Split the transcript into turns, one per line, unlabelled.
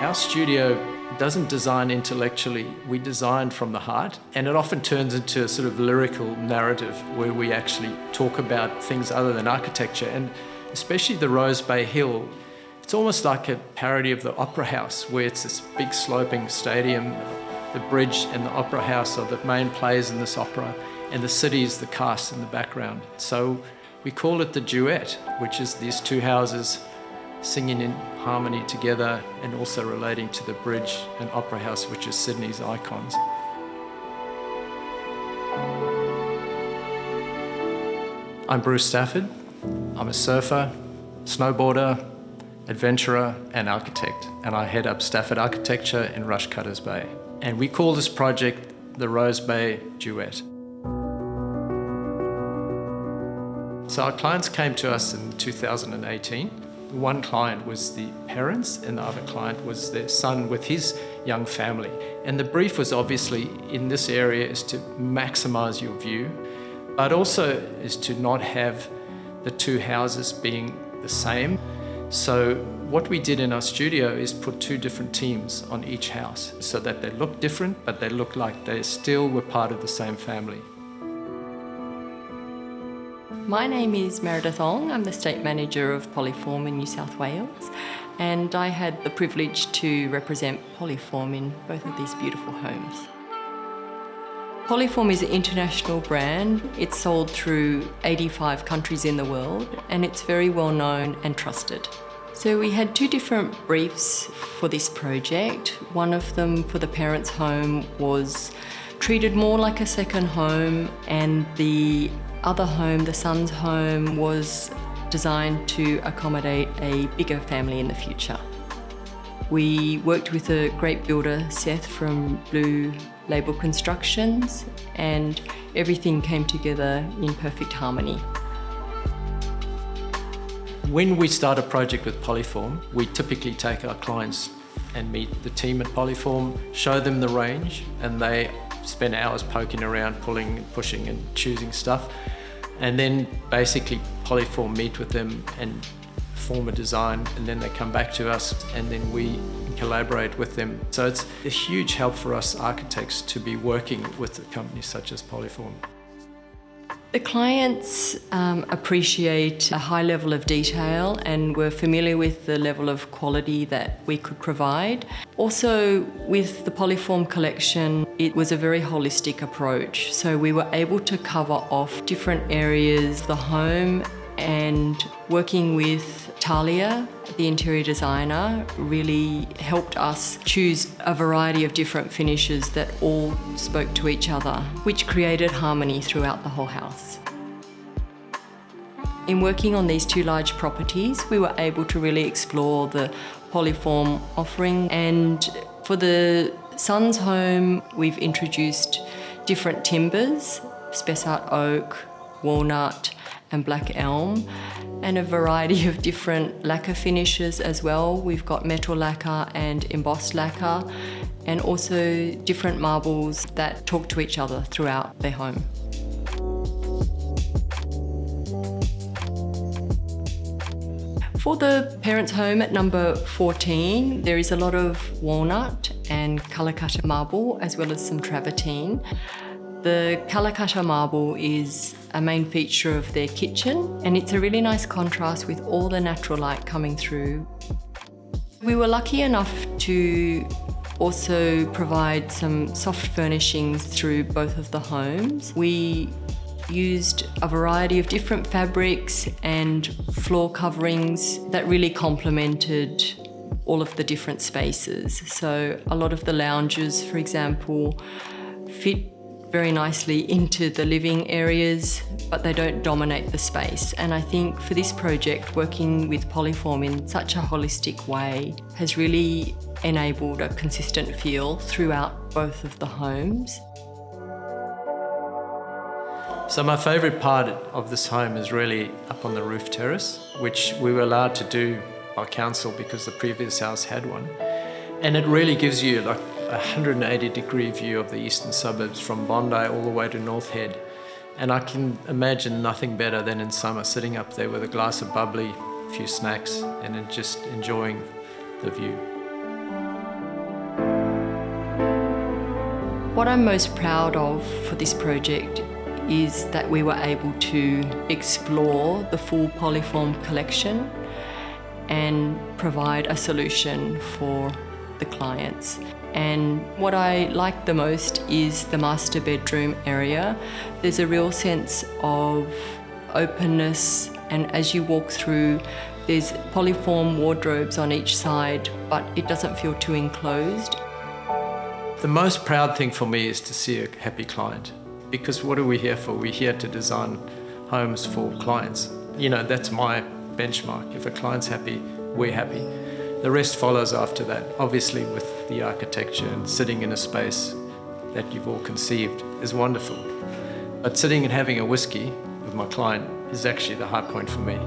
Our studio doesn't design intellectually, we design from the heart, and it often turns into a sort of lyrical narrative where we actually talk about things other than architecture, and especially the Rose Bay Hill. It's almost like a parody of the Opera House, where it's this big sloping stadium. The bridge and the Opera House are the main players in this opera, and the city is the cast in the background. So we call it the duet, which is these two houses singing in harmony together and also relating to the bridge and Opera House, which is Sydney's icons. I'm Bruce Stafford. I'm a surfer, snowboarder, adventurer and architect, and I head up Stafford Architecture in Rushcutters Bay. And we call this project the Rose Bay Duet. So our clients came to us in 2018. One client was the parents and the other client was their son with his young family. And the brief was obviously in this area is to maximise your view, but also is to not have the two houses being the same. So what we did in our studio is put two different teams on each house so that they look different, but they look like they still were part of the same family.
My name is Meredith Ong. I'm the State Manager of Poliform in New South Wales, and I had the privilege to represent Poliform in both of these beautiful homes. Poliform is an international brand. It's sold through 85 countries in the world, and it's very well known and trusted. So we had two different briefs for this project. One of them for the parents' home was treated more like a second home, and the other home, the son's home, was designed to accommodate a bigger family in the future. We worked with a great builder, Seth from Blue Label Constructions, and everything came together in perfect harmony.
When we start a project with Poliform, we typically take our clients and meet the team at Poliform, show them the range, and they spend hours poking around, pulling and pushing and choosing stuff. And then basically Poliform meet with them and form a design, and then they come back to us and then we collaborate with them. So it's a huge help for us architects to be working with companies such as Poliform.
The clients appreciate a high level of detail and were familiar with the level of quality that we could provide. Also, with the Poliform collection, it was a very holistic approach. So we were able to cover off different areas of the home, and working with Talia, the interior designer, really helped us choose a variety of different finishes that all spoke to each other, which created harmony throughout the whole house. In working on these two large properties, we were able to really explore the Poliform offering, and for the son's home, we've introduced different timbers, spessart oak, walnut, and black elm, and a variety of different lacquer finishes as well. We've got metal lacquer and embossed lacquer, and also different marbles that talk to each other throughout their home. For the parents' home at number 14, there is a lot of walnut and colour-cutter marble, as well as some travertine. The colour-cutter marble is a main feature of their kitchen, and it's a really nice contrast with all the natural light coming through. We were lucky enough to also provide some soft furnishings through both of the homes. We used a variety of different fabrics and floor coverings that really complemented all of the different spaces. So a lot of the lounges, for example, fit very nicely into the living areas, but they don't dominate the space. And I think for this project, working with Poliform in such a holistic way has really enabled a consistent feel throughout both of the homes.
So my favourite part of this home is really up on the roof terrace, which we were allowed to do by council because the previous house had one. And it really gives you like a 180-degree view of the eastern suburbs from Bondi all the way to North Head. And I can imagine nothing better than in summer sitting up there with a glass of bubbly, a few snacks, and then just enjoying the view.
What I'm most proud of for this project is that we were able to explore the full Poliform collection and provide a solution for the clients. And what I like the most is the master bedroom area. There's a real sense of openness, and as you walk through, there's Poliform wardrobes on each side, but it doesn't feel too enclosed.
The most proud thing for me is to see a happy client, because what are we here for? We're here to design homes for clients. You know, that's my benchmark. If a client's happy, we're happy. The rest follows after that, obviously with the architecture and sitting in a space that you've all conceived is wonderful. But sitting and having a whiskey with my client is actually the high point for me.